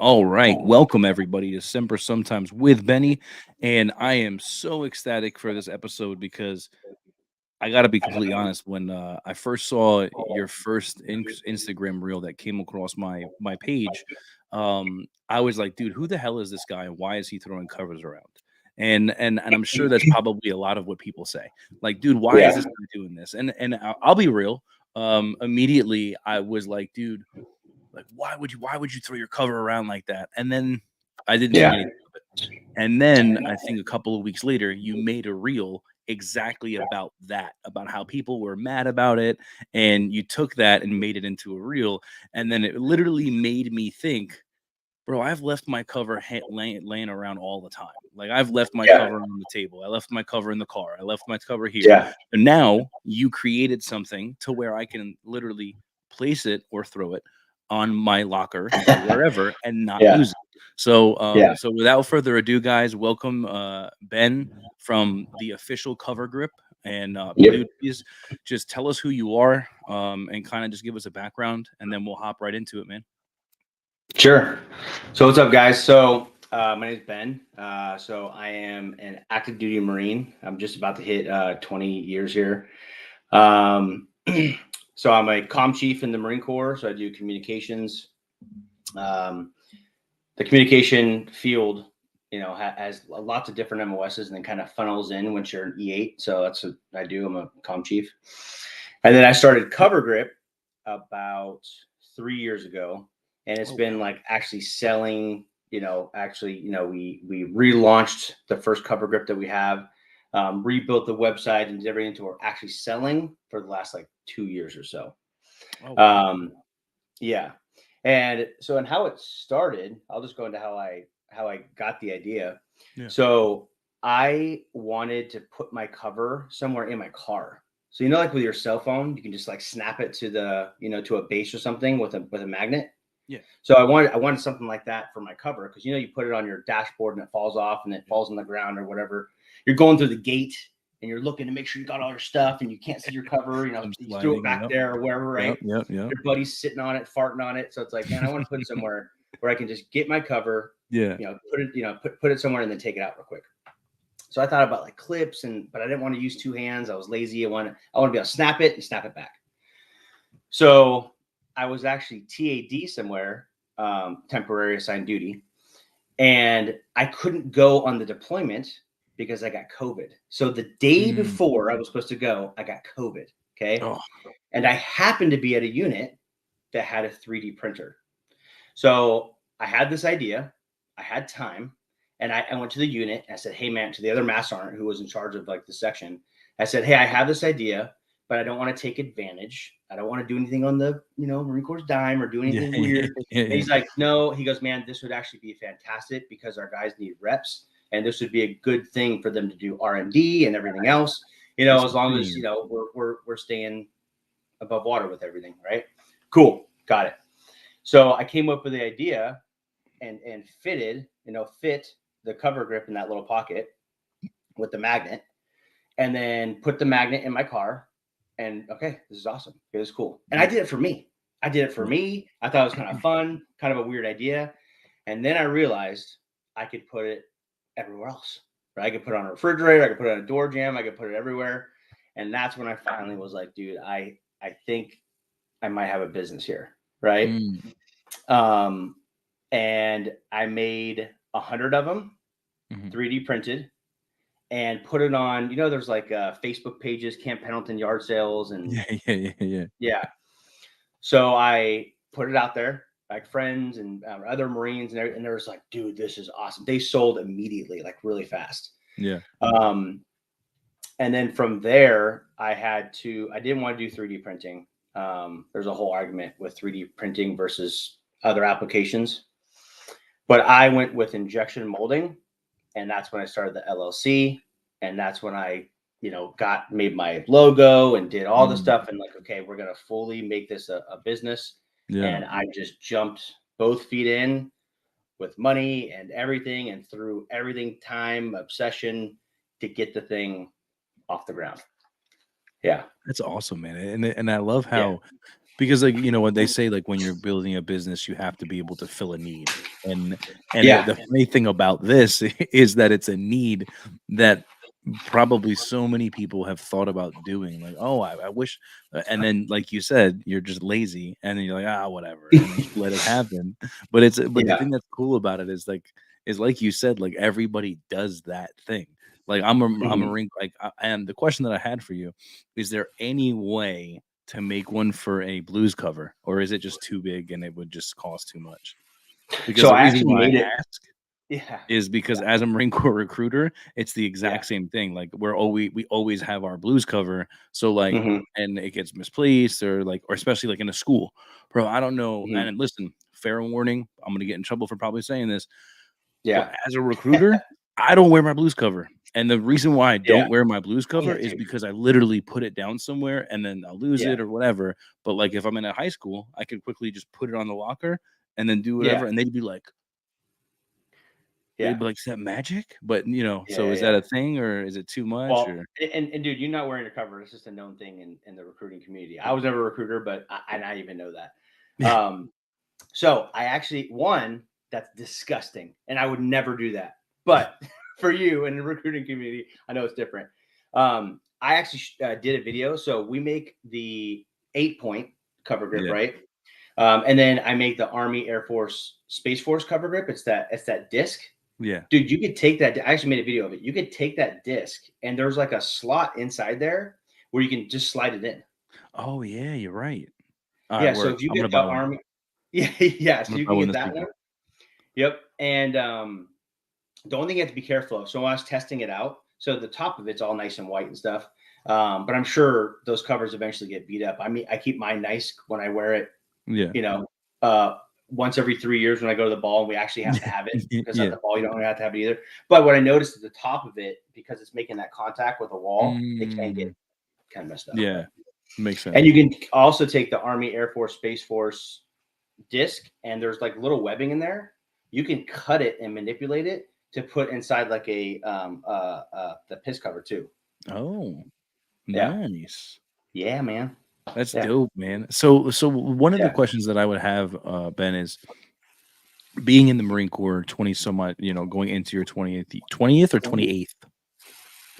All right, welcome everybody to Semper Sometimes with Benny, and I am so ecstatic for this episode because I got to be completely honest. When I first saw your first Instagram reel that came across my page, I was like, "Dude, who the hell is this guy, and why is he throwing covers around?" And I'm sure that's probably a lot of what people say. Like, "Dude, why is Yeah, this guy doing this?" And I'll be real. Immediately, I was like, "Dude, like why would you throw your cover around like that?" And then I didn't think yeah, anything of it. And then I think a couple of weeks later, you made a reel exactly about that, about how people were mad about it, and you took that and made it into a reel, and then it literally made me think, bro, I've left my cover laying around all the time. Like I've left my yeah, cover on the table. I left my cover in the car. I left my cover here. yeah, And now you created something to where I can literally place it or throw it on my locker or wherever and not yeah, lose it. So, yeah. so without further ado, guys, welcome Ben from the official Cover Grip. And Yep. dude, please just tell us who you are, and kind of just give us a background, and then we'll hop right into it, man. Sure. So what's up, guys? So my name is Ben. So I am an active duty Marine. I'm just about to hit 20 years here. Um, so I'm a comm chief in the Marine Corps. So I do communications. Um, the communication field, has lots of different MOSs and then kind of funnels in once you're an E8. So that's what I do. I'm a comm chief. And then I started Cover Grip about 3 years ago, and it's Oh been wow. like actually selling. We relaunched the first Cover Grip that we have, rebuilt the website and did everything to we're actually selling for the last like 2 years or so. Oh wow. Um, yeah, and so and how it started, I'll just go into how I got the idea. Yeah. So I wanted to put my cover somewhere in my car. So like with your cell phone, you can just like snap it to to a base or something with a magnet. Yeah. So I wanted something like that for my cover because you put it on your dashboard and it falls off and it Yep. falls on the ground or whatever. You're going through the gate and you're looking to make sure you got all your stuff and you can't see your cover. I'm You threw it sliding. back Yep. there or wherever, Yep. right? Yep. Yep. Your buddy's sitting on it, farting on it. So it's like, man, I want to put it somewhere where I can just get my cover, Yeah. put it, put it somewhere and then take it out real quick. So I thought about like clips but I didn't want to use two hands. I was lazy. I want to be able to snap it and snap it back. So I was actually TAD somewhere, temporary assigned duty, and I couldn't go on the deployment because I got COVID. So the day Mm. before I was supposed to go, I got COVID. Okay. Oh. And I happened to be at a unit that had a 3D printer. So I had this idea, I had time, and I went to the unit and I said, hey man, to the other mass sergeant who was in charge of like the section, I said, hey, I have this idea, but I don't want to take advantage. I don't want to do anything on the, Marine Corps dime or do Yeah. anything Yeah. weird. And Yeah. he's like, no, he goes, man, this would actually be fantastic because our guys need reps. And this would be a good thing for them to do R&D and everything else, It's as long as, green. we're staying above water with everything. Right. Cool. Got it. So I came up with the idea and fit the cover grip in that little pocket with the magnet, and then put the magnet in my car. And okay, this is awesome. It was cool. And I Yeah. did it for me. I did it for Yeah. me. I thought it was kind of fun, kind of a weird idea. And then I realized I could put it everywhere else. Right? I could put it on a refrigerator, I could put it on a door jamb, I could put it everywhere. And that's when I finally was like, dude, I think I might have a business here. Right. Mm. Um, and I made 100 of them, Hmm. 3D printed, and put it on. There's like Facebook pages, Camp Pendleton yard sales, and Yeah. Yeah. Yeah. Yeah. yeah. So I put it out there, like friends and other Marines, and there was like, dude, this is awesome. They sold immediately, like really fast. Yeah. Um, and then from there, I didn't want to do 3D printing. There's a whole argument with 3D printing versus other applications, but I went with injection molding, and that's when I started the LLC, and that's when I, got made my logo and did all the Mm. stuff, and like, okay, we're gonna fully make this a business, Yeah. and I just jumped both feet in with money and everything, and through everything, time, obsession to get the thing off the ground. Yeah, That's awesome, man. And I love yeah, how Because like what they say, like when you're building a business, you have to be able to fill a need. And Yeah. the funny thing about this is that it's a need that probably so many people have thought about doing. Like, oh, I wish, and then like you said, you're just lazy, and then you're like, ah, whatever, and then just let it happen. But the Yeah. thing that's cool about it is like you said, like everybody does that thing. Like I'm a Mhm. ring like, and the question that I had for you is there any way to make one for a blues cover, or is it just too big and it would just cost too much? Because So the I reason actually why I made it. ask Yeah. is because as a Marine Corps recruiter, it's the Yeah. exact same thing. Like we always have our blues cover, so like, Hmm. and it gets misplaced or like, or especially like in a school, bro. I don't know. Hmm. And listen, fair warning, I'm gonna get in trouble for probably saying this, but Yeah. as a recruiter, I don't wear my blues cover. And the reason why I Yeah. don't wear my blues Oh cover yeah, is dude. because I literally put it down somewhere and then I'll lose Yeah. it or whatever. But like if I'm in a high school, I could quickly just put it on the locker and then do Yeah. whatever. And they'd Yeah. be like, "Is that magic?" But Yeah. so Yeah. is that Yeah. a thing or is it too much Well, or and dude, you're not wearing a cover. It's just a known thing in the recruiting community. I was never a recruiter, but I even know that. Um, so I actually one that's disgusting, and I would never do that. But for you in the recruiting community, I know it's different. I actually did a video. So we make the 8-point cover grip, yeah, right? And then I make the Army, Air Force, Space Force cover grip. It's that disc. yeah. Dude, you could take that. I actually made a video of it. You could take that disc, and there's like a slot inside there where you can just slide it in. Oh yeah, you're right. All right, Yeah. So word. if you I'm gonna get buy the one. Army, yeah, yeah. I'm So gonna you buy can one get this that one. weekend. Yep. And the only thing you have to be careful of. So when I was testing it out, so the top of it's all nice and white and stuff. But I'm sure those covers eventually get beat up. I mean, I keep mine nice when I wear it. Yeah. You know, uh, once every 3 years when I go to the ball, and we actually have to have it because at Yeah. the ball you don't really have to have it either. But what I noticed at the top of it, because it's making that contact with the wall, it can get Mm, kind of messed up. yeah. But Makes and sense. you can also take the Army, Air Force, Space Force disc, and there's like little webbing in there. You can cut it and manipulate it to put inside like a the piss cover too. Oh, Yeah, nice. yeah, man. That's Yeah, dope, man. So one of the yeah. questions that I would have, Ben, is being in the Marine Corps 20 so much, going into your 20th or 28th.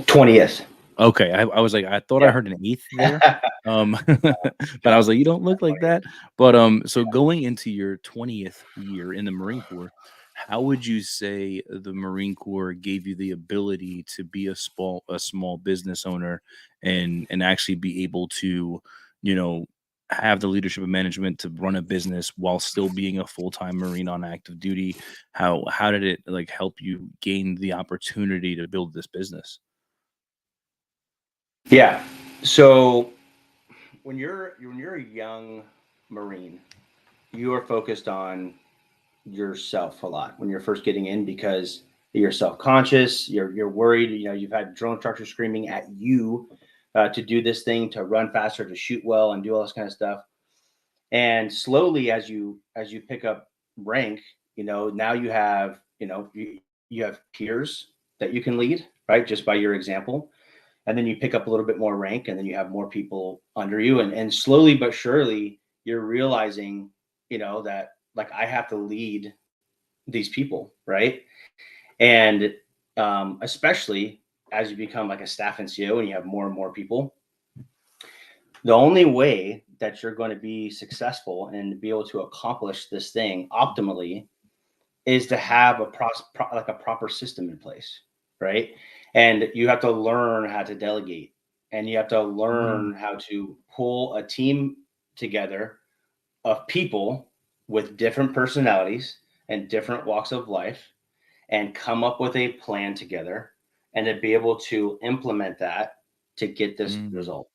20th. Okay, I was like, I thought I Yeah. heard an eighth there. But I was like, you don't look like that. But so going into your 20th year in the Marine Corps, how would you say the Marine Corps gave you the ability to be a small business owner and actually be able to, you know, have the leadership and management to run a business while still being a full-time Marine on active duty? How did it like help you gain the opportunity to build this business? Yeah. So when you're a young Marine, you are focused on yourself a lot when you're first getting in because you're self-conscious, you're worried, you've had drone instructors screaming at you to do this thing, to run faster, to shoot well, and do all this kind of stuff. And slowly, as you pick up rank, now you have peers that you can lead, right? Just by your example. And then you pick up a little bit more rank, and then you have more people under you. And slowly but surely, you're realizing, that like I have to lead these people, right? And especially as you become like a staff NCO and you have more and more people, the only way that you're going to be successful and be able to accomplish this thing optimally is to have like a proper system in place, right? And you have to learn how to delegate, and you have to Mm, learn how to pull a team together of people with different personalities and different walks of life and come up with a plan together and to be able to implement that to get this mm, result,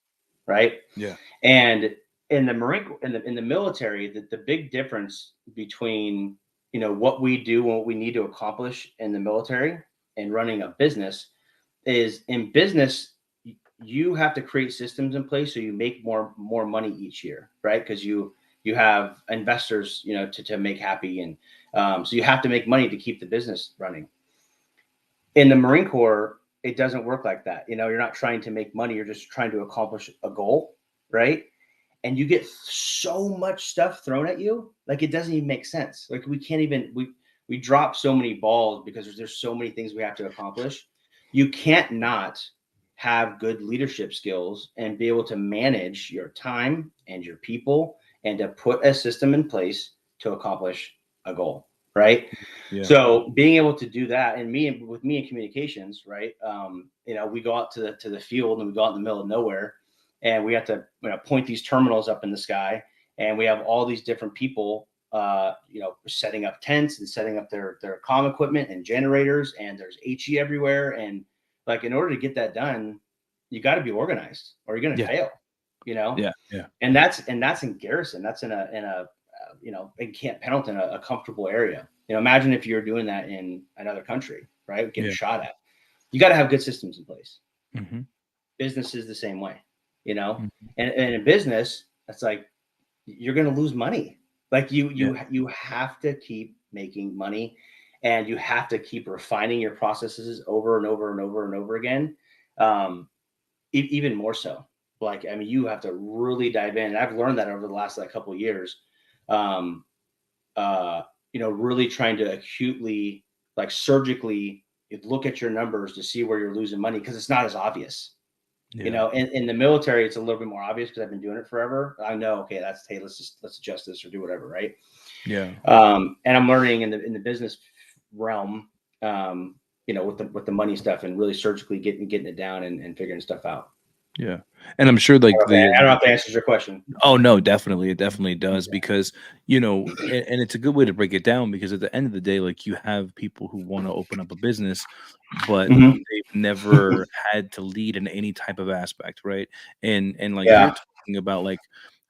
right? yeah. And in the in the military, the big difference between what we do and what we need to accomplish in the military and running a business is in business you have to create systems in place so you make more money each year, right? Because you have investors, to make happy, and so you have to make money to keep the business running. In the Marine Corps, it doesn't work like that. You're not trying to make money; you're just trying to accomplish a goal, right? and you get so much stuff thrown at you, like it doesn't even make sense. Like we can't even we drop so many balls because there's so many things we have to accomplish. You can't not have good leadership skills and be able to manage your time and your people and to put a system in place to accomplish a goal, right? Yeah. So being able to do that, and with me in communications, right? We go out to the field and we go out in the middle of nowhere, and we have to point these terminals up in the sky, and we have all these different people, setting up tents and setting up their comm equipment and generators, and there's HE everywhere, and like in order to get that done, you got to be organized, or you're going to fail. Yeah. And that's in Garrison. That's in Camp Pendleton, a comfortable area. Imagine if you're doing that in another country, right? Getting shot at. You got to have good systems in place. Mm-hmm. Business is the same way, Mm-hmm. and in business, it's like you're going to lose money. Like you have to keep making money, and you have to keep refining your processes over and over and over and over again. Even more so. Like, I mean, you have to really dive in. And I've learned that over the last couple of years. Really trying to acutely, like surgically look at your numbers to see where you're losing money, because it's not as obvious. In the military, it's a little bit more obvious because I've been doing it forever. I know, okay, let's adjust this or do whatever, right? Yeah. And I'm learning in the business realm, with the money stuff, and really surgically getting it down and figuring stuff out. Yeah. And I'm sure like I don't know if that answers your question. Oh no, definitely. It definitely does, because, and it's a good way to break it down, because at the end of the day, like, you have people who want to open up a business, but Mhm. they've never had to lead in any type of aspect, right? And like Yeah. you're talking about, like,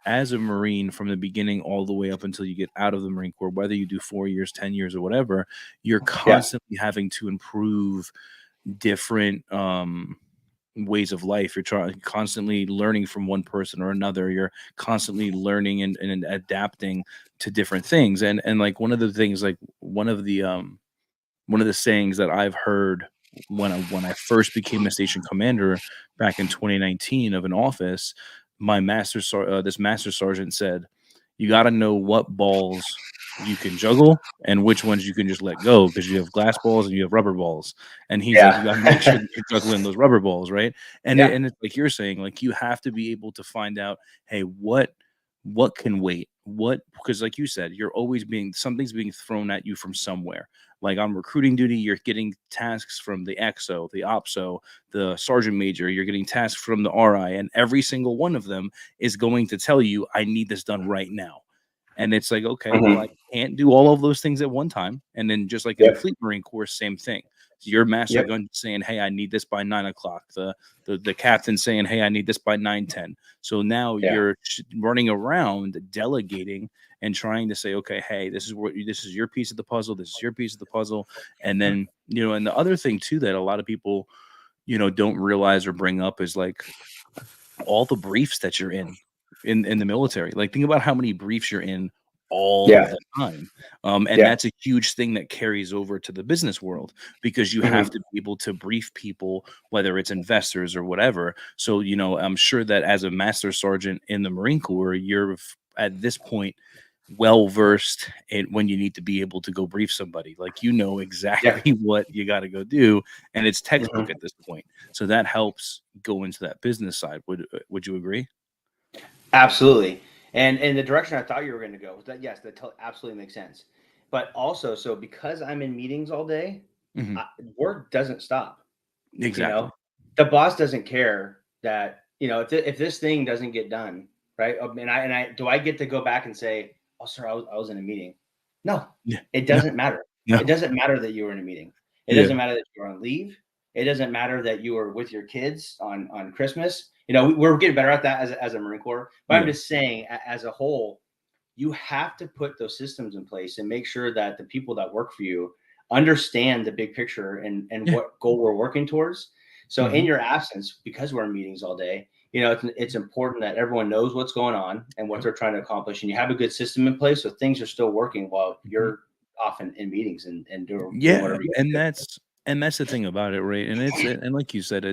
as a Marine from the beginning all the way up until you get out of the Marine Corps, whether you do 4 years, 10 years, or whatever, you're constantly having to improve different ways of life. You're constantly learning from one person or another. You're constantly learning and adapting to different things. And like one of the things, like one of the sayings that I've heard when I first became a station commander back in 2019 of an office, this master sergeant said, "You got to know what balls you can juggle and which ones you can just let go, because you have glass balls and you have rubber balls." And he's like, "You got to make sure that you're juggling those rubber balls, right?" And and it's like you're saying, like, you have to be able to find out, hey, what can wait, because like you said, you're always something's being thrown at you from somewhere. Like on recruiting duty, you're getting tasks from the XO, the OPSO, the sergeant major. You're getting tasks from the RI, and every single one of them is going to tell you, "I need this done right now." And it's like, okay, well, I can't do all of those things at one time. And then just like in the Fleet Marine Corps, same thing. Your master gun saying, "Hey, I need this by 9 o'clock." The captain saying, "Hey, I need this by 9:10." So now you're running around delegating and trying to say, "Okay, hey, this is your piece of the puzzle. This is your piece of the puzzle." And then, and the other thing too that a lot of people, don't realize or bring up is like all the briefs that you're in the military. Like, think about how many briefs you're in all the time. And that's a huge thing that carries over to the business world, because you have to be able to brief people, whether it's investors or whatever. So, I'm sure that as a master sergeant in the Marine Corps, you're at this point well versed in when you need to be able to go brief somebody. Like, exactly what you got to go do, and it's textbook at this point. So that helps go into that business side. Would you agree? Absolutely. And the direction I thought you were going to go, that yes, that absolutely makes sense. But also, so because I'm in meetings all day, work doesn't stop. Exactly. The boss doesn't care that, if this thing doesn't get done, right? And I do I get to go back and say, "Oh, sir, I was in a meeting." No, it doesn't matter. No. It doesn't matter that you were in a meeting. It doesn't matter that you were on leave. It doesn't matter that you were with your kids on Christmas. We're getting better at that as a Marine Corps. But I'm just saying, as a whole, you have to put those systems in place and make sure that the people that work for you understand the big picture and what goal we're working towards. So in your absence, because we're in meetings all day, it's important that everyone knows what's going on and what they're trying to accomplish, and you have a good system in place so things are still working while you're often in meetings and doing whatever you and do. And that's the thing about it, right? And like you said,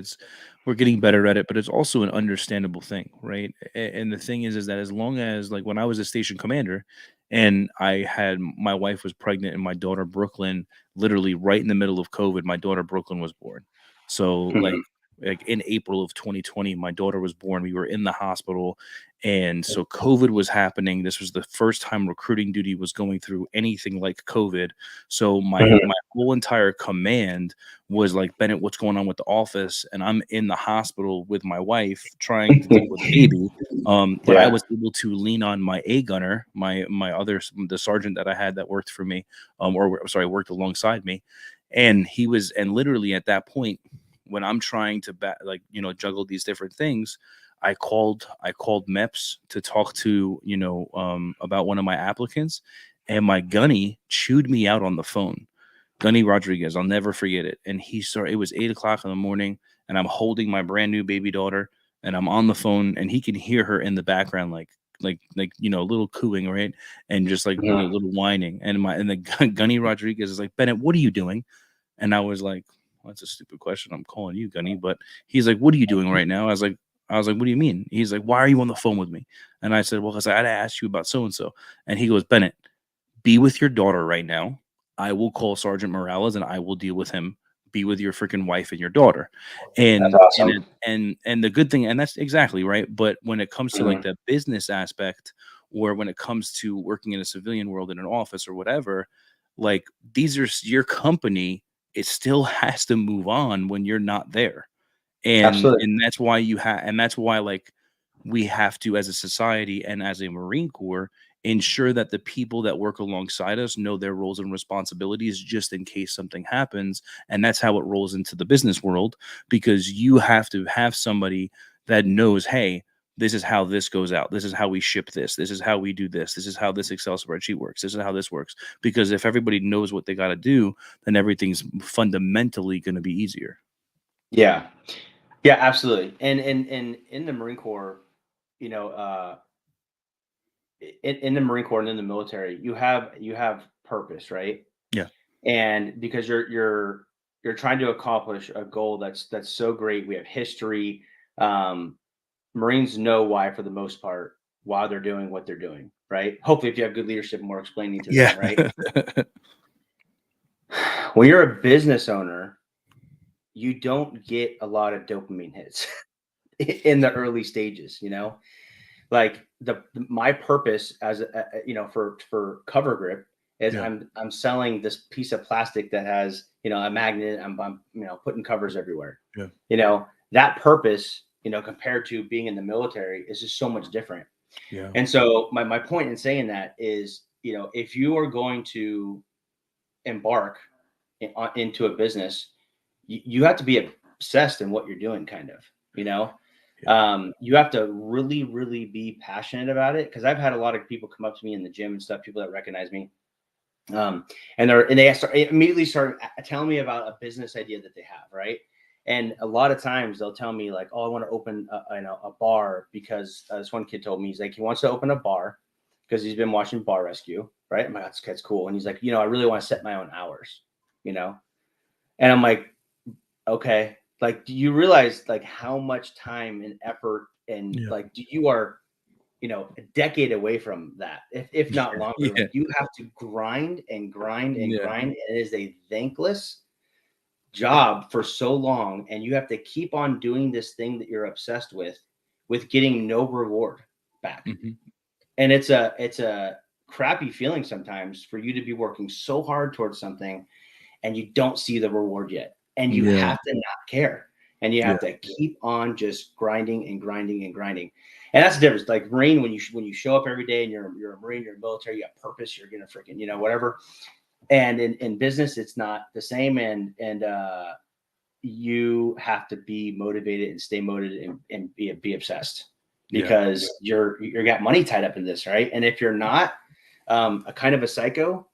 we're getting better at it, but it's also an understandable thing, right? And the thing is that as long as like when I was a station commander, and I had my wife was pregnant and my daughter Brooklyn, literally right in the middle of COVID, my daughter Brooklyn was born. So Mhm. like in April of 2020, my daughter was born. We were in the hospital, and so COVID was happening. This was the first time recruiting duty was going through anything like COVID. So my Mhm. whole entire command was like, Bennett, what's going on with the office? And I'm in the hospital with my wife trying to deal with baby. But I Yeah. was able to lean on my A gunner, my other the sergeant that I had that worked for me, or sorry, worked alongside me, and he was, and literally at that point when I'm trying to juggle these different things, I called MEPS to talk to about one of my applicants, and my gunny chewed me out on the phone. Gunny Rodriguez, I'll never forget it. And he started. It was 8 o'clock in the morning, and I'm holding my brand new baby daughter, and I'm on the phone, and he can hear her in the background, a little cooing, right, and just like Mhm. little whining. And the Gunny Rodriguez is like, Bennett, what are you doing? And I was like, well, that's a stupid question. I'm calling you, Gunny. But he's like, what are you doing right now? I was like, what do you mean? He's like, why are you on the phone with me? And I said, well, because I had to ask you about so and so. And he goes, Bennett, be with your daughter right now. I will call Sergeant Morales and I will deal with him. Be with your freaking wife and your daughter. That's And awesome. the good thing, and that's exactly right. But when it comes to like Mhm. the business aspect, or when it comes to working in a civilian world in an office or whatever, like these are your company, it still has to move on when you're not there. Absolutely. And that's why that's why like we have to, as a society and as a Marine Corps, ensure that the people that work alongside us know their roles and responsibilities just in case something happens. And that's how it rolls into the business world, because you have to have somebody that knows, hey, this is how this goes out. This is how we ship this. This is how we do this. This is how this Excel spreadsheet works. This is how this works. Because if everybody knows what they got to do, then everything's fundamentally going to be easier. Yeah. Yeah, absolutely. And in the Marine Corps, you know, in the Marine Corps and in the military, you have purpose, right? Yeah. And because you're trying to accomplish a goal that's so great. We have history. Um, Marines know why, for the most part, why they're doing what they're doing, right? Hopefully, if you have good leadership and more explaining to them, Yeah. right? When you're a business owner, you don't get a lot of dopamine hits in the early stages, like my purpose as for cover grip is Yeah. I'm selling this piece of plastic that has a magnet. I'm putting covers everywhere. Yeah. That purpose, compared to being in the military, is just so much different. Yeah. And so my point in saying that is, if you are going to embark into a business, you have to be obsessed in what you're doing, kind of, you know. Yeah. You have to really, really be passionate about it, because I've had a lot of people come up to me in the gym and stuff, people that recognize me, they immediately start telling me about a business idea that they have, right? And a lot of times they'll tell me like, "Oh, I want to open a bar," because this one kid told me, he's like, he wants to open a bar because he's been watching Bar Rescue, right? I'm like, that's cool. And he's like, I really want to set my own hours, you know. And I'm like, okay, like, do you realize like how much time and effort, and Yeah. like you are, a decade away from that, if not longer. Yeah. Like, you have to grind and grind and Yeah. grind. And it is a thankless job for so long, and you have to keep on doing this thing that you're obsessed with getting no reward back. Mhm. And it's a crappy feeling sometimes for you to be working so hard towards something and you don't see the reward yet. And you Yeah. have to not care. And you Yeah. have to keep on just grinding and grinding and grinding. And that's the difference. Like Marine, when you show up every day and you're a Marine, you're a military, you have purpose, you're gonna freaking, whatever. And in business, it's not the same. And you have to be motivated and stay motivated, and be obsessed, Yeah. because you're got money tied up in this, right? And if you're not a kind of a psycho,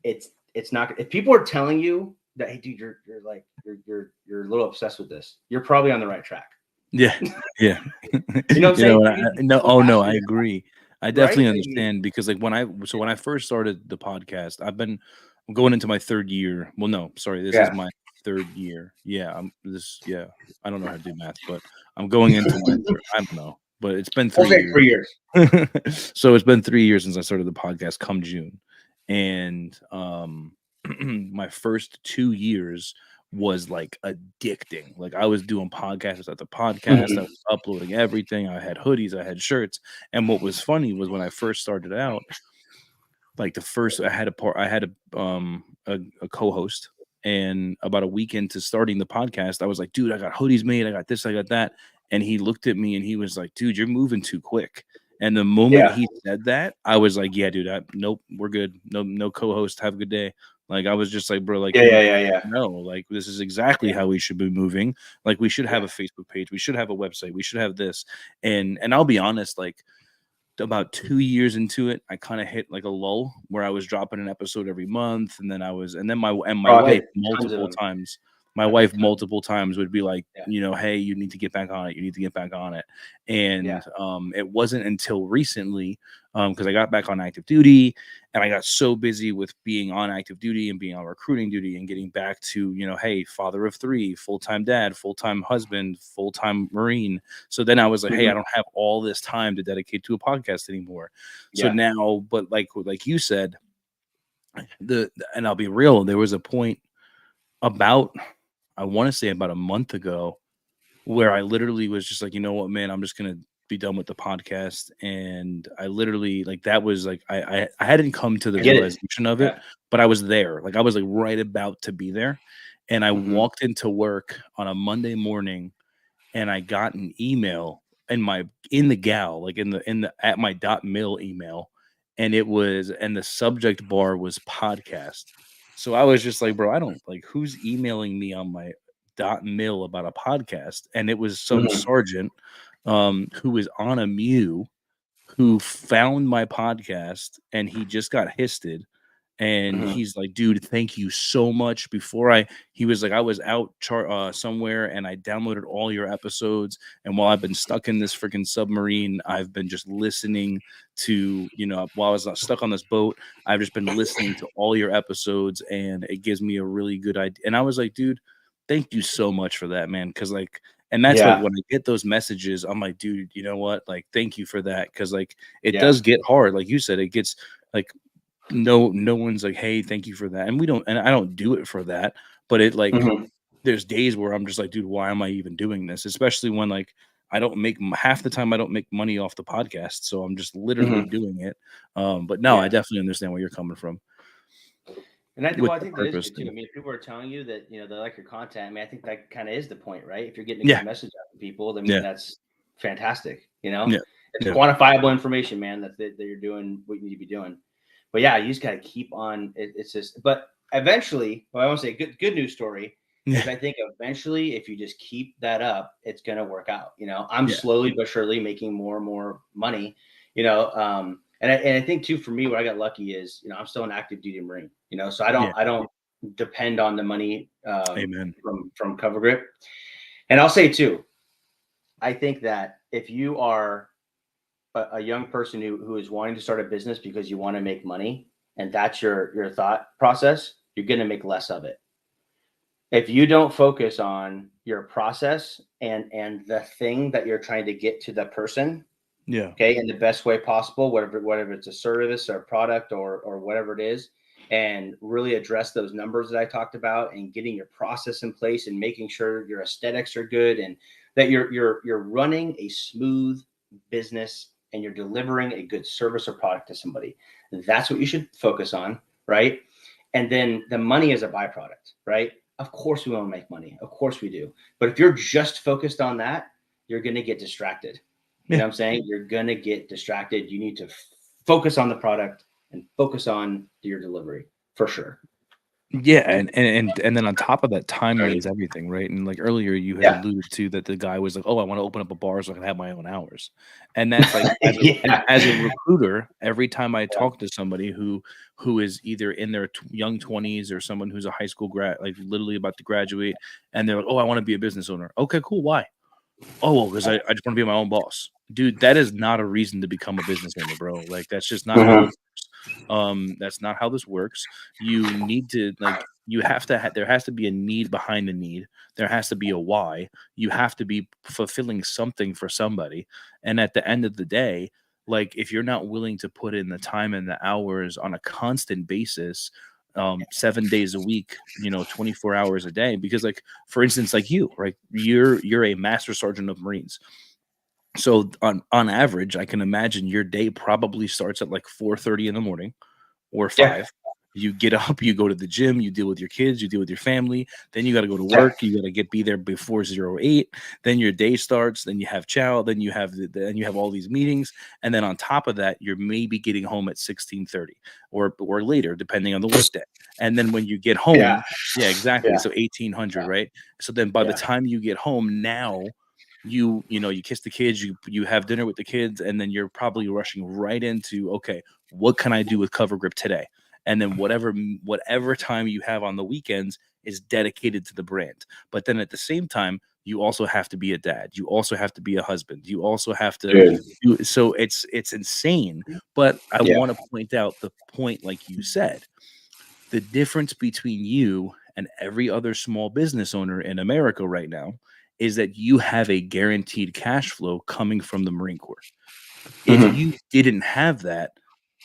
it's not. If people are telling you that, hey, dude, you're like you're a little obsessed with this, you're probably on the right track. Yeah. Yeah. You know what I'm saying? And You no, so oh no, I passionate, agree. I right? definitely I mean, understand, because like when I first started the podcast, I'm going into my third year. Well, no, sorry, this is yeah. my third year. Yeah, I don't know how to do math, but I'm going into my third. I don't know, but it's been We'll 3 say years. 3 years. So it's been 3 years since I started the podcast come June. And my first 2 years was like addicting. Like I was doing podcasts after podcast, I was uploading everything. I had hoodies, I had shirts. And what was funny was when I first started out, like the first I had a co-host, and about a week into starting the podcast, I was like, dude, I got hoodies made, I got this, I got that. And he looked at me and he was like, dude, you're moving too quick. And the moment Yeah. he said that, I was like, yeah, dude, nope, we're good. No co-host, have a good day. Like I was just like, bro, like Yeah. no, like this is exactly how we should be moving. Like we should have a Facebook page, we should have a website, we should have this. And I'll be honest, like about 2 years into it, I kind of hit like a lull where I was dropping an episode every month, and then my Oh, wife tons of them. my I've wife hit tons. multiple times would be like, Yeah. hey, you need to get back on it. You need to get back on it. And Yeah. it wasn't until recently, because I got back on active duty, and I got so busy with being on active duty and being on recruiting duty and getting back to, hey, father of 3, full-time dad, full-time husband, full-time Marine. So then I was like, hey, I don't have all this time to dedicate to a podcast anymore. So Yeah. now, but like you said, and I'll be real, there was a point about, I want to say about a month ago, where I literally was just like, you know what, man, I'm just gonna be done with the podcast. And I literally, like, that was like, I hadn't come to the realization of it, but I was there. Like I was like right about to be there. And I walked into work on a Monday morning, and I got an email in the gal, like in the at my .mil email, and the subject bar was podcast. So I was just like, bro, I don't like, who's emailing me on my .mil about a podcast. And it was some sergeant who was on a Mew, who found my podcast, and he just got histed. And he's like, dude, thank you so much. He was like, I was out somewhere, and I downloaded all your episodes. And while I've been stuck in this freaking submarine, I've been just listening to, while I was stuck on this boat, I've just been listening to all your episodes, and it gives me a really good idea. And I was like, dude, thank you so much for that, man. Cause like, and that's like when I get those messages, I'm like, dude, you know what? Like, thank you for that. Cause like, it does get hard. Like you said, it gets like, no one's like, hey, thank you for that. And I don't do it for that, but it like, there's days where I'm just like, dude, why am I even doing this? Especially when like, I don't make half the time, I don't make money off the podcast. So I'm just literally doing it. But no, I definitely understand where you're coming from. And I think that is good too. I mean, if people are telling you that, they like your content, I mean, I think that kind of is the point, right? If you're getting a good message out to people, I mean, that's fantastic. It's quantifiable information, man, that you're doing what you need to be doing. But yeah, you just got to keep on. It's just, but eventually, I want to say good news story is I think eventually, if you just keep that up, it's going to work out. I'm slowly but surely making more and more money, and I think too, for me, what I got lucky is, I'm still an active duty Marine, so I don't depend on the money from Cover Grip. And I'll say too, I think that if you are a young person who is wanting to start a business because you want to make money, and that's your thought process, you're going to make less of it. If you don't focus on your process and the thing that you're trying to get to the person, okay, in the best way possible, whatever it's a service or a product or whatever it is, and really address those numbers that I talked about, and getting your process in place and making sure your aesthetics are good, and that you're running a smooth business, and you're delivering a good service or product to somebody. That's what you should focus on, right? And then the money is a byproduct, right? Of course we want to make money. Of course we do. But if you're just focused on that, you're going to get distracted. You know what I'm saying? You're going to get distracted. You need to focus on the product and focus on your delivery for sure. Yeah, and then on top of that, timing is everything, right? And like earlier, you had alluded to that the guy was like, "Oh, I want to open up a bar so I can have my own hours," and that's like, as a recruiter, every time I talk to somebody who is either in their young 20s or someone who's a high school grad, like literally about to graduate, and they're like, "Oh, I want to be a business owner." Okay, cool. Why? Oh, well, because I just want to be my own boss. Dude, that is not a reason to become a business owner, bro. Like, that's just not how it works. That's not how this works. You need to, like, you have to there has to be a need behind the need. There has to be a why. You have to be fulfilling something for somebody. And at the end of the day, like if you're not willing to put in the time and the hours on a constant basis, 7 days a week, 24 hours a day, because like for instance, like you, right? You're a master sergeant of Marines. So on average, I can imagine your day probably starts at like 4:30 in the morning or Yeah. 5. You get up, you go to the gym, you deal with your kids, you deal with your family, then you got to go to Yeah. work, you got to be there before 08, then your day starts, then you have chow, then you have then you have all these meetings, and then on top of that, you're maybe getting home at 16:30 or later depending on the workday. And then when you get home, yeah, exactly. Yeah. So 1800, right? So then by the Yeah. time you get home now, you kiss the kids, you have dinner with the kids, and then you're probably rushing right into, okay, what can I do with Cover Grip today? And then whatever time you have on the weekends is dedicated to the brand. But then at the same time, you also have to be a dad. You also have to be a husband. You also have to Dude. do, so it's insane. But I Yeah. want to point out the point, like you said, the difference between you and every other small business owner in America right now is that you have a guaranteed cash flow coming from the Marine Corps. If Mhm. you didn't have that,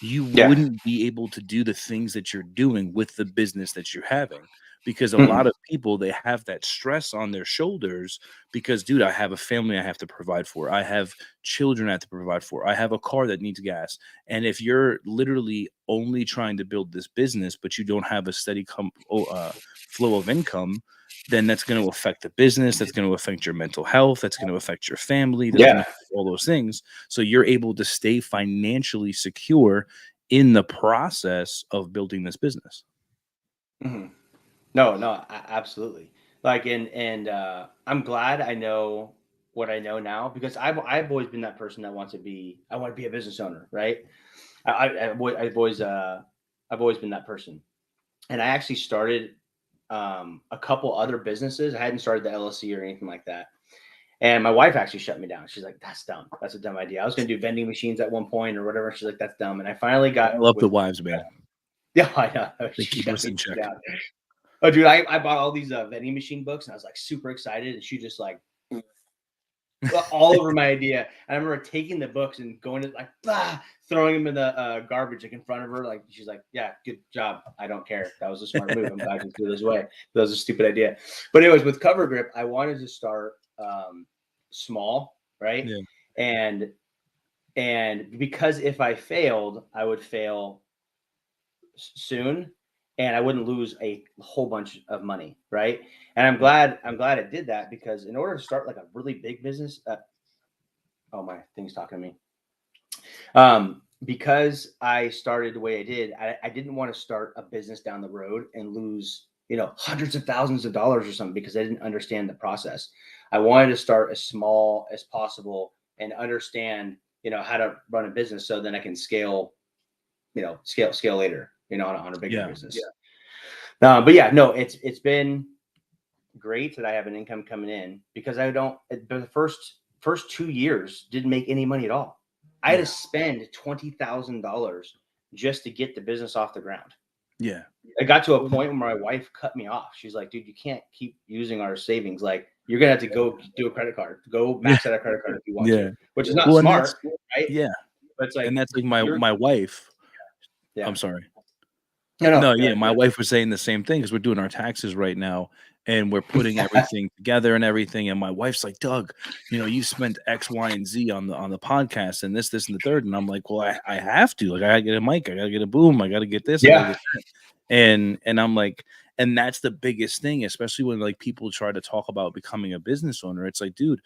you Yeah. wouldn't be able to do the things that you're doing with the business that you're having, because a Mhm. lot of people, they have that stress on their shoulders because, dude, I have a family I have to provide for. I have children I have to provide for. I have a car that needs gas. And if you're literally only trying to build this business, but you don't have a steady flow of income, then that's going to affect the business. That's going to affect your mental health. That's going to affect your family. That's going to Yeah. affect all those things. So you're able to stay financially secure in the process of building this business. Mhm. No, no, absolutely. Like, and I'm glad I know what I know now because I've always been that person that wants to be. I want to be a business owner, right? I've always been that person, and I actually started a couple other businesses. I hadn't started the LLC or anything like that. And my wife actually shut me down. She's like, "That's dumb. That's a dumb idea." I was going to do vending machines at one point or whatever. She's like, "That's dumb." And I finally I got love the with, wives, man. yeah, I know. They She keep shut us me in check. down. Oh, dude, I bought all these vending machine books and I was like super excited. And she just like all over my idea. And I remember taking the books and going to like throwing them in the garbage like in front of her. Like she's like, "Yeah, good job. I don't care. That was a smart move. I'm glad you threw this away. That was a stupid idea." But anyways, with Cover Grip, I wanted to start small, right? Yeah. And because if I failed, I would fail soon and I wouldn't lose a whole bunch of money, right? And I'm glad I did that because in order to start like a really big business, oh, my thing's talking to me. Because I started the way I did, I didn't want to start a business down the road and lose, hundreds of thousands of dollars or something because I didn't understand the process. I wanted to start as small as possible and understand, how to run a business so then I can scale, scale later, on a bigger Yeah. business. Yeah. But yeah, no, it's been great that I have an income coming in because I don't. The first 2 years didn't make any money at all. I had to spend $20,000 just to get the business off the ground. Yeah. It got to a point where my wife cut me off. She's like, "Dude, you can't keep using our savings. Like, you're gonna have to go do a credit card. Go max out a credit card if you want Yeah. to," which is not Well, and smart, that's, right? yeah. But it's like And that's like my you're, my wife. yeah. I'm sorry. No, No, go yeah, ahead. my wife was saying the same thing because we're doing our taxes right now and we're putting everything together and everything. And my wife's like, Doug, you spent X, Y, and Z on the podcast and this, and the third. And I'm like, well, I have to. Like, I gotta get a mic, I gotta get a boom, I gotta get this, I gotta Yeah. get that. And I'm like, and that's the biggest thing, especially when like people try to talk about becoming a business owner. It's like, dude,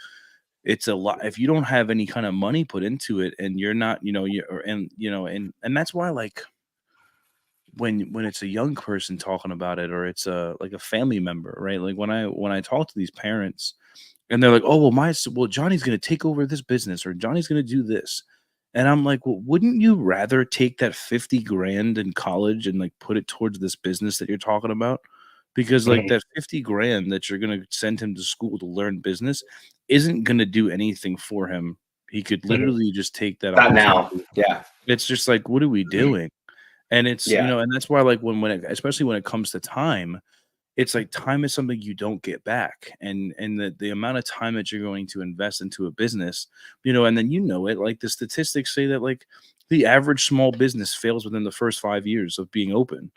it's a lot if you don't have any kind of money put into it and you're not, and that's why like when it's a young person talking about it or it's a like a family member, right? Like when I talk to these parents and they're like, "Oh, well Johnny's going to take over this business or Johnny's going to do this." And I'm like, "Well, wouldn't you rather take that 50 grand in college and like put it towards this business that you're talking about?" Because like Mhm. that 50 grand that you're going to send him to school to learn business isn't going to do anything for him. He could Mhm. literally just take that Not now. opportunity. Yeah. It's just like, what are we doing? And it's, Yeah. and that's why, like, especially when it comes to time, it's like time is something you don't get back. And the amount of time that you're going to invest into a business, and then it, like the statistics say that like the average small business fails within the first 5 years of being open.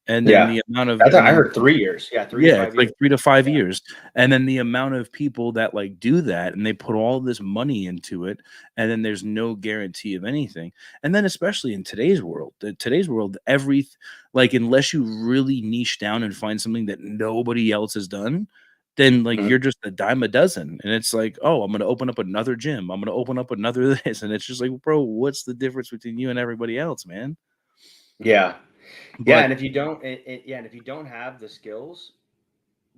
And then Yeah. the amount of I thought and I then heard 3 years. Yeah, 3 to yeah, it's 5 like years. 3 to 5 Yeah. years, and then the amount of people that, like, do that, and they put all this money into it, and then there's no guarantee of anything, and then especially in today's world, like, unless you really niche down and find something that nobody else has done, then, like, Mhm. you're just a dime a dozen, and it's like, "Oh, I'm gonna open up another gym, I'm gonna open up another this," and it's just like, "Bro, what's the difference between you and everybody else, man?" Yeah. Yeah, But and if you don't and if you don't have the skills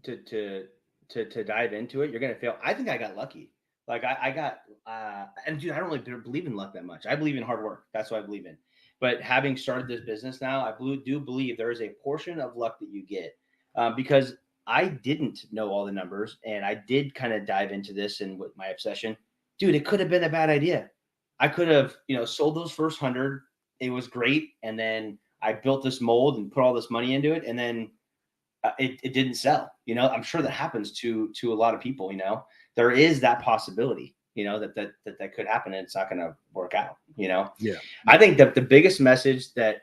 to dive into it, you're gonna fail. I think I got lucky. Like I got and dude, I don't really believe in luck that much. I believe in hard work. That's what I believe in. But having started this business now, do believe there is a portion of luck that you get because I didn't know all the numbers, and I did kind of dive into this and with my obsession, dude. It could have been a bad idea. I could have, sold those first 100. It was great, and then I built this mold and put all this money into it, and then it didn't sell. I'm sure that happens to a lot of people. There is that possibility. That could happen, and it's not going to work out. yeah. I Yeah. think that the biggest message that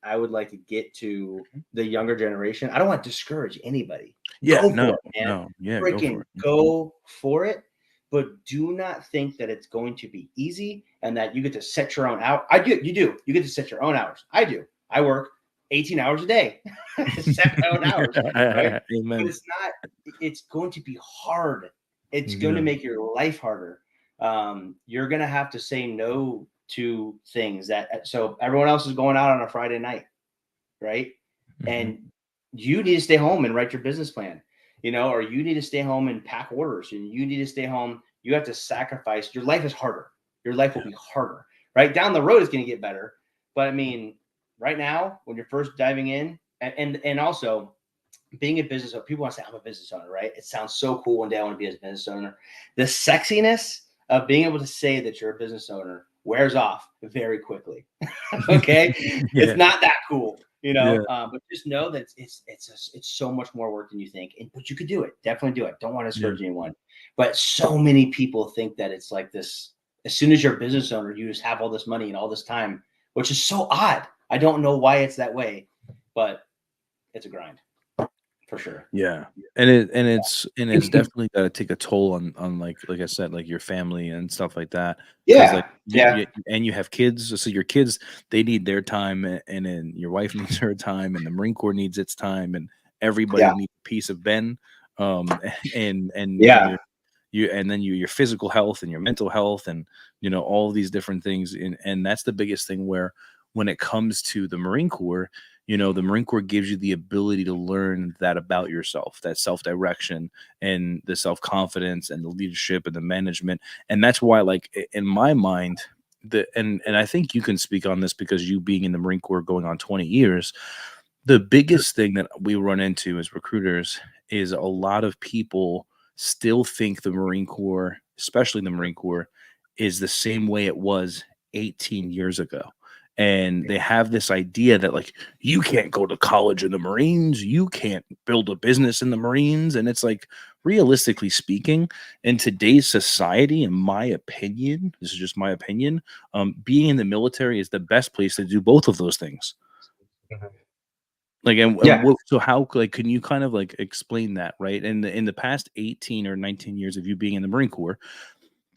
I would like to get to the younger generation. I don't want to discourage anybody. Yeah, Go for no, it, man. no, yeah, go for Freaking it. go for it. But do not think that it's going to be easy and that you get to set your own out. I do. You do. You get to set your own hours. I do. I work 18 hours a day. Set my own hours, right? But Amen. it's not. It's going to be hard. It's going to Yeah. make your life harder. You're going to have to say no to things so everyone else is going out on a Friday night, right? Mhm. And you need to stay home and write your business plan, or you need to stay home and pack orders, and you need to stay home. You have to sacrifice. Your life is harder. Your life will Yeah. be harder, right? Down the road, it's going to get better. But I mean, right now, when you're first diving in, and also being a business owner, people want to say, I'm a business owner, right? It sounds so cool one day I want to be a business owner. The sexiness of being able to say that you're a business owner wears off very quickly. Okay. It's Yeah, not that cool, yeah, but just know that it's so much more work than you think. But you could do it. Definitely do it. Don't want to yeah, discourage anyone. But so many people think that it's like this. As soon as you're a business owner, you just have all this money and all this time, which is so odd. I don't know why it's that way, but it's a grind for sure. yeah. And it's definitely gotta take a toll on, like I said, like, your family and stuff like that. Because like, Yeah, you yeah, and you have kids, so your kids, they need their time, and then your wife needs her time, and the Marine Corps needs its time, and everybody yeah, needs a piece of Ben, and yeah. your physical health and your mental health, and all these different things, and that's the biggest thing, where when it comes to the Marine Corps, the Marine Corps gives you the ability to learn that about yourself, that self-direction, and the self-confidence, and the leadership, and the management. And that's why, like, in my mind, and I think you can speak on this, because you being in the Marine Corps going on 20 years, the biggest thing that we run into as recruiters is a lot of people still think the Marine Corps, especially the Marine Corps, is the same way it was 18 years ago. And they have this idea that, like, you can't go to college in the Marines, you can't build a business in the Marines. And it's like, realistically speaking, in today's society, in my opinion, this is just my opinion, being in the military is the best place to do both of those things. Like, and Yeah. what, so how, like, can you kind of like explain that, right? In the past 18 or 19 years of you being in the Marine Corps,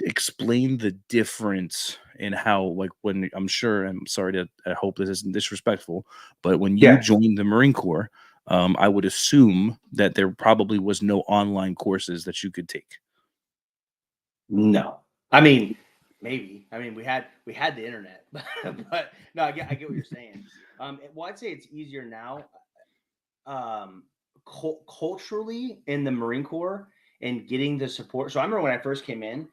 explain the difference in how, like, when, I'm sure, I'm sorry to, I hope this isn't disrespectful, but when you Yeah. joined the Marine Corps, I would assume that there probably was no online courses that you could take. No. I mean, maybe. I mean, we had the internet, but no, I get what you're saying. Well, I'd say it's easier now. Culturally in the Marine Corps and getting the support. So I remember when I first came in,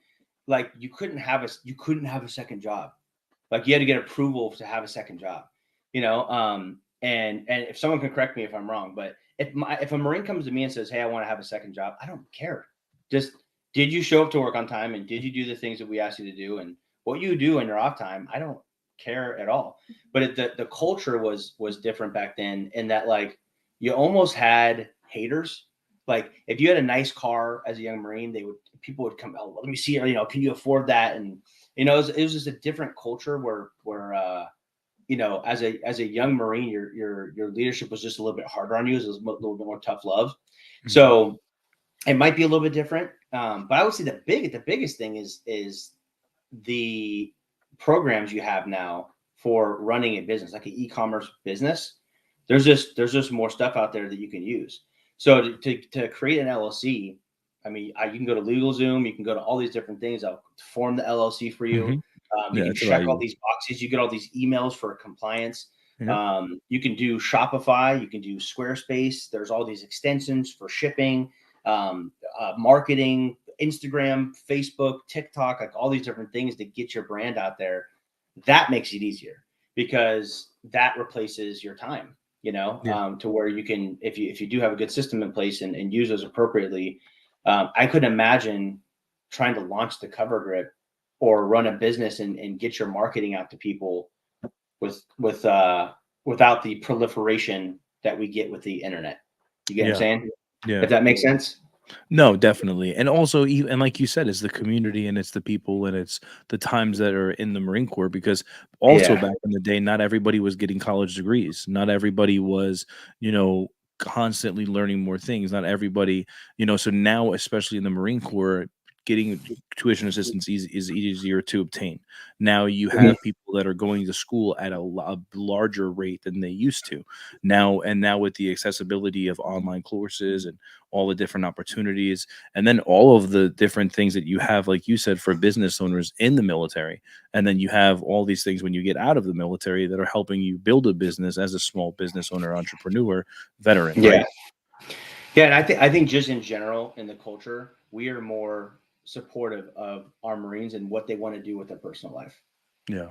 like you couldn't have a second job. Like you had to get approval to have a second job. And if someone can correct me if I'm wrong, but if a Marine comes to me and says, "Hey, I want to have a second job," I don't care. Just did you show up to work on time and did you do the things that we asked you to do and what you do in your off time? I don't care at all. But the culture was different back then, in that like you almost had haters. Like if you had a nice car as a young Marine, people would come, oh, let me see, can you afford that? And it was just a different culture where as a young Marine, your leadership was just a little bit harder on you. It was a little bit more tough love. Mm-hmm. So it might be a little bit different. But I would say the biggest thing is the programs you have now for running a business, like an e-commerce business. There's just more stuff out there that you can use. So to create an LLC, I mean, you can go to LegalZoom, you can go to all these different things. I'll form the LLC for you. Mm-hmm. You can check all these boxes. You get all these emails for compliance. Mm-hmm. You can do Shopify. You can do Squarespace. There's all these extensions for shipping, marketing, Instagram, Facebook, TikTok, like all these different things to get your brand out there. That makes it easier because that replaces your time, to where you can, if you do have a good system in place and use those appropriately. I couldn't imagine trying to launch the Cover Grip or run a business and get your marketing out to people without the proliferation that we get with the internet. You get what I'm saying? Yeah. If that makes sense. No, definitely. And also, and like you said, it's the community and it's the people and it's the times that are in the Marine Corps, because also back in the day, not everybody was getting college degrees. Not everybody was, constantly learning more things. Not everybody, so now, especially in the Marine Corps, getting tuition assistance is easier to obtain. Now you have people that are going to school at a larger rate than they used to now. And now with the accessibility of online courses and all the different opportunities, and then all of the different things that you have, like you said, for business owners in the military. And then you have all these things when you get out of the military that are helping you build a business as a small business owner, entrepreneur, veteran. Yeah. Right? Yeah. And I think just in general in the culture, we are more supportive of our Marines and what they want to do with their personal life. Yeah.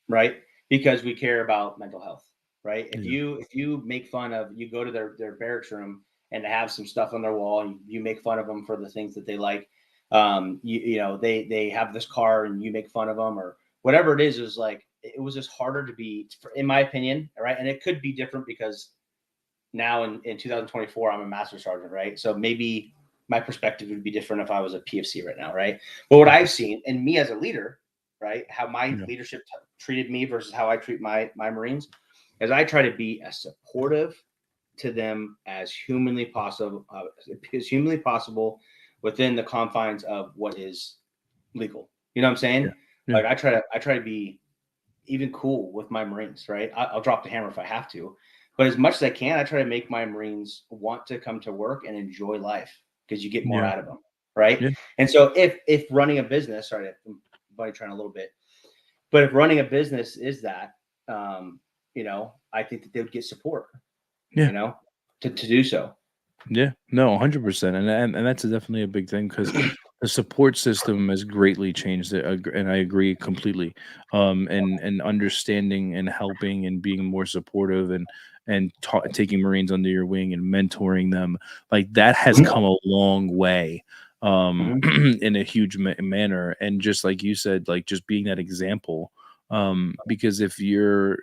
Right. Because we care about mental health. Right. If you make fun of, you go to their barracks room and have some stuff on their wall and you make fun of them for the things that they like. They have this car and you make fun of them or whatever it is like, it was just harder to be, in my opinion. Right. And it could be different because now in 2024, I'm a master sergeant. Right. So maybe my perspective would be different if I was a PFC right now, right? But what I've seen, and me as a leader, right, how my leadership treated me versus how I treat my Marines, is I try to be as supportive to them as humanly possible within the confines of what is legal. You know what I'm saying? Yeah. Like I try to be even cool with my Marines, right? I'll drop the hammer if I have to, but as much as I can, I try to make my Marines want to come to work and enjoy life, because you get more out of them, right? Yeah. And so if running a business, sorry, I'm buddy trying a little bit, but if running a business is that, I think that they would get support, to do so. Yeah, no, 100%, and that's definitely a big thing because the support system has greatly changed, and I agree completely. And understanding and helping and being more supportive and taking Marines under your wing and mentoring them, like that has come a long way in a huge manner. And just like you said, like just being that example, because if you're,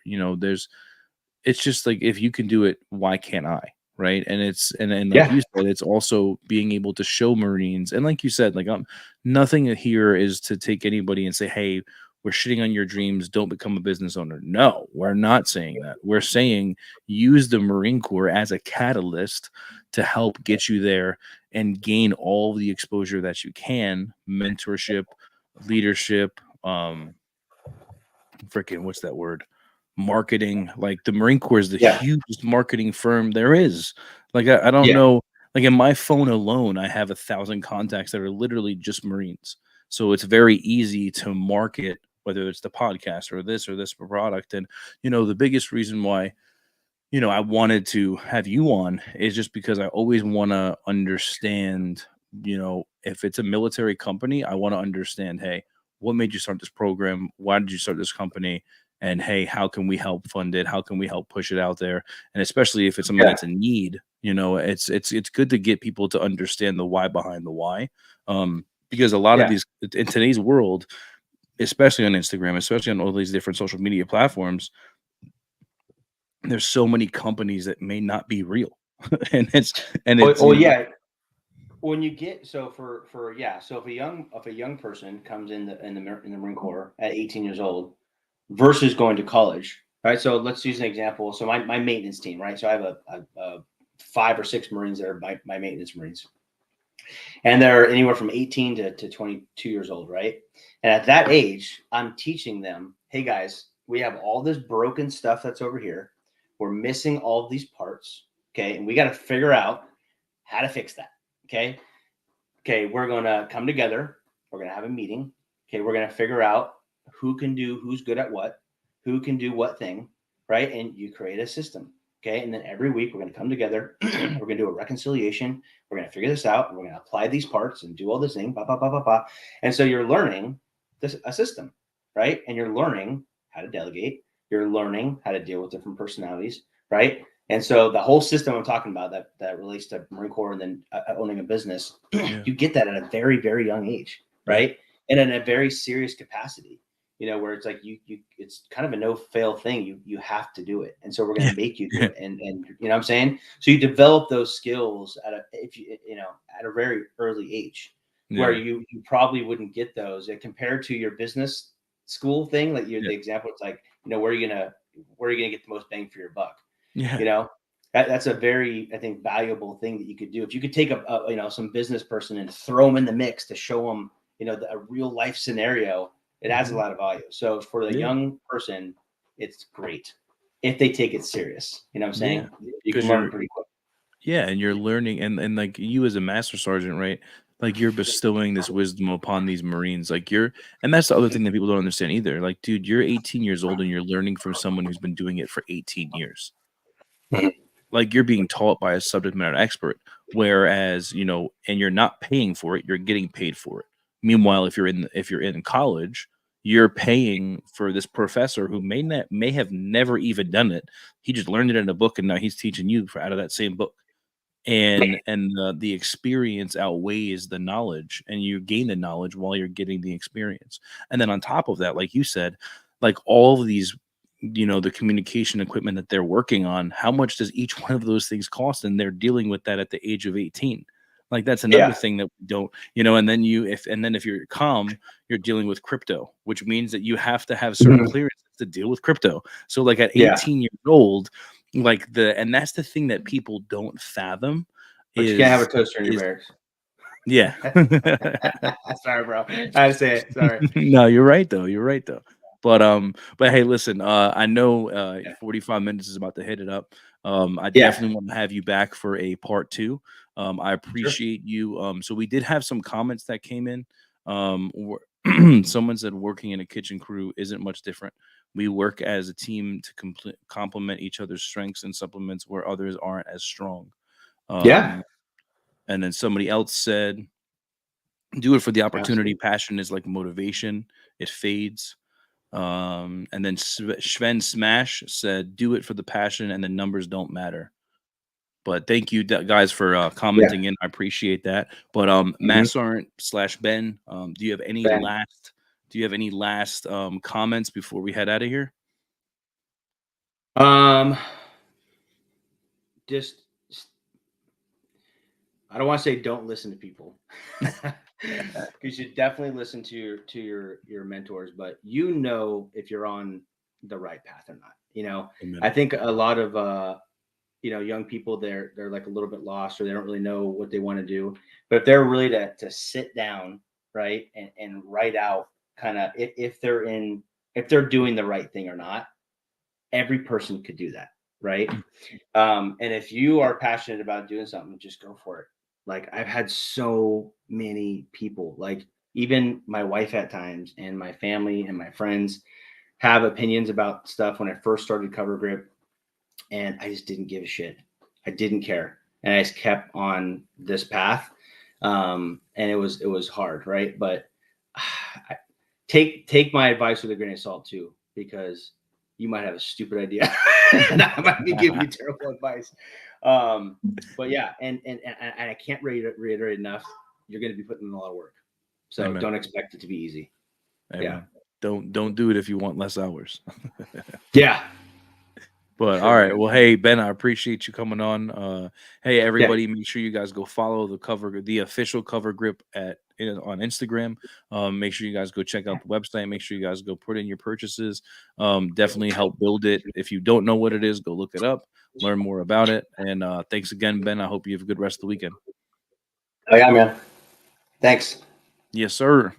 it's just like, if you can do it, why can't I? Right. And it's, and like you said, it's also being able to show Marines. And like you said, like, nothing here is to take anybody and say, hey, we're shitting on your dreams, don't become a business owner. No, we're not saying that. We're saying use the Marine Corps as a catalyst to help get you there and gain all the exposure that you can, mentorship, leadership, what's that word? Marketing. Like the Marine Corps is the hugest marketing firm there is. Like I don't know, like in my phone alone, I have 1,000 contacts that are literally just Marines. So it's very easy to market, whether it's the podcast or this product. And, the biggest reason why, I wanted to have you on is just because I always want to understand, if it's a military company, I want to understand, hey, what made you start this program? Why did you start this company? And hey, how can we help fund it? How can we help push it out there? And especially if it's something that's a need, it's good to get people to understand the why behind the why. Because a lot of these in today's world, especially on Instagram, especially on all these different social media platforms, there's so many companies that may not be real. and it's and Oh, it's oh you know yeah. When you get so for yeah, so if a young person comes in the Marine Corps at 18 years old versus going to college, right? So let's use an example. So my maintenance team, right? So I have a 5 or 6 Marines that are my maintenance Marines, and they're anywhere from 18 to 22 years old, right? And at that age, I'm teaching them, hey guys, we have all this broken stuff that's over here. We're missing all of these parts, okay, and we got to figure out how to fix that, okay. Okay, we're going to come together. We're going to have a meeting. Okay, we're going to figure out who's good at what, who can do what thing, right? And you create a system. Okay, and then every week we're going to come together. We're going to do a reconciliation. We're going to figure this out. And we're going to apply these parts and do all this thing. Blah, blah, blah, blah, blah. And so you're learning a system, right? And you're learning how to delegate. You're learning how to deal with different personalities, right? And so the whole system I'm talking about that relates to Marine Corps and then owning a business, yeah, you get that at a very, very young age, yeah, right? And in a very serious capacity, where it's like it's kind of a no fail thing. You have to do it. And so we're going yeah, to make you do yeah, it. And you know what I'm saying? So you develop those skills at a very early age where yeah, you probably wouldn't get those compared to your business school thing. Like yeah, the example, it's like, where are you gonna get the most bang for your buck? yeah, You know, that's a very, I think, valuable thing that you could do. If you could take some business person and throw them in the mix to show them, a real life scenario, it adds a mhm, lot of value. So for the yeah, young person, it's great if they take it serious. You know what I'm yeah, saying? You can because learn you're pretty quick. yeah, and you're learning, and like you as a master sergeant, right? Like you're bestowing this wisdom upon these Marines. Like and that's the other thing that people don't understand either. Like, dude, you're 18 years old and you're learning from someone who's been doing it for 18 years. Mhm. Like you're being taught by a subject matter expert, whereas and you're not paying for it, you're getting paid for it. Meanwhile, if you're in college, you're paying for this professor who may have never even done it. He just learned it in a book and now he's teaching you out of that same book, and the experience outweighs the knowledge, and you gain the knowledge while you're getting the experience. And then on top of that, like you said, like all of these, the communication equipment that they're working on, how much does each one of those things cost? And they're dealing with that at the age of 18. Like that's another Yeah. thing that we don't, and then if you're calm, you're dealing with crypto, which means that you have to have certain Mhm. clearances to deal with crypto. So like at Yeah. 18 years old, and that's the thing that people don't fathom But you can't have a is toaster in your is barracks. yeah. Sorry, bro. I had to say it. Sorry. No, you're right though. You're right though. But hey, listen, I know Yeah. 45 minutes is about to hit it up. I Yeah. definitely want to have you back for a part two. I Sure. appreciate you. So we did have some comments that came in. Someone said working in a kitchen crew isn't much different. We work as a team to complement each other's strengths and supplements where others aren't as strong. Yeah. Um, and then somebody else said, do it for the opportunity. Absolutely. Passion is like motivation, it fades. And then Sven Smash said, do it for the passion and the numbers don't matter. But thank you guys for Yeah. commenting in. I appreciate that. But Mhm. Massarnt / Ben, Ben. do you have any last comments before we head out of here? Um, just I don't want to say don't listen to people. You should definitely listen to your mentors, but if you're on the right path or not. I Amen. think a lot of young people, they're like a little bit lost, or they don't really know what they want to do. But if they're really to sit down, right, and write out kind of if they're doing the right thing or not, every person could do that, right? Mm. And if you are passionate about doing something, just go for it. Like I've had so many people, like even my wife at times, and my family and my friends have opinions about stuff when I first started Cover Grip, and I just didn't give a shit. I didn't care, and I just kept on this path. And it was hard, right? But I, take my advice with a grain of salt too, because you might have a stupid idea, and I might be giving you terrible advice. But yeah, and I can't reiterate enough. You're going to be putting in a lot of work, so Amen. don't expect it to be easy. Yeah. Amen. don't do it if you want less hours. Yeah. But Sure, all right, man. well, hey Ben, I appreciate you coming on. Hey everybody, make sure you guys go follow the official Cover Grip on Instagram. Make sure you guys go check out the website. Make sure you guys go put in your purchases. Definitely help build it. If you don't know what it is, go look it up, learn more about it. And thanks again, Ben. I hope you have a good rest of the weekend. Oh yeah, man. Thanks. Yes, sir.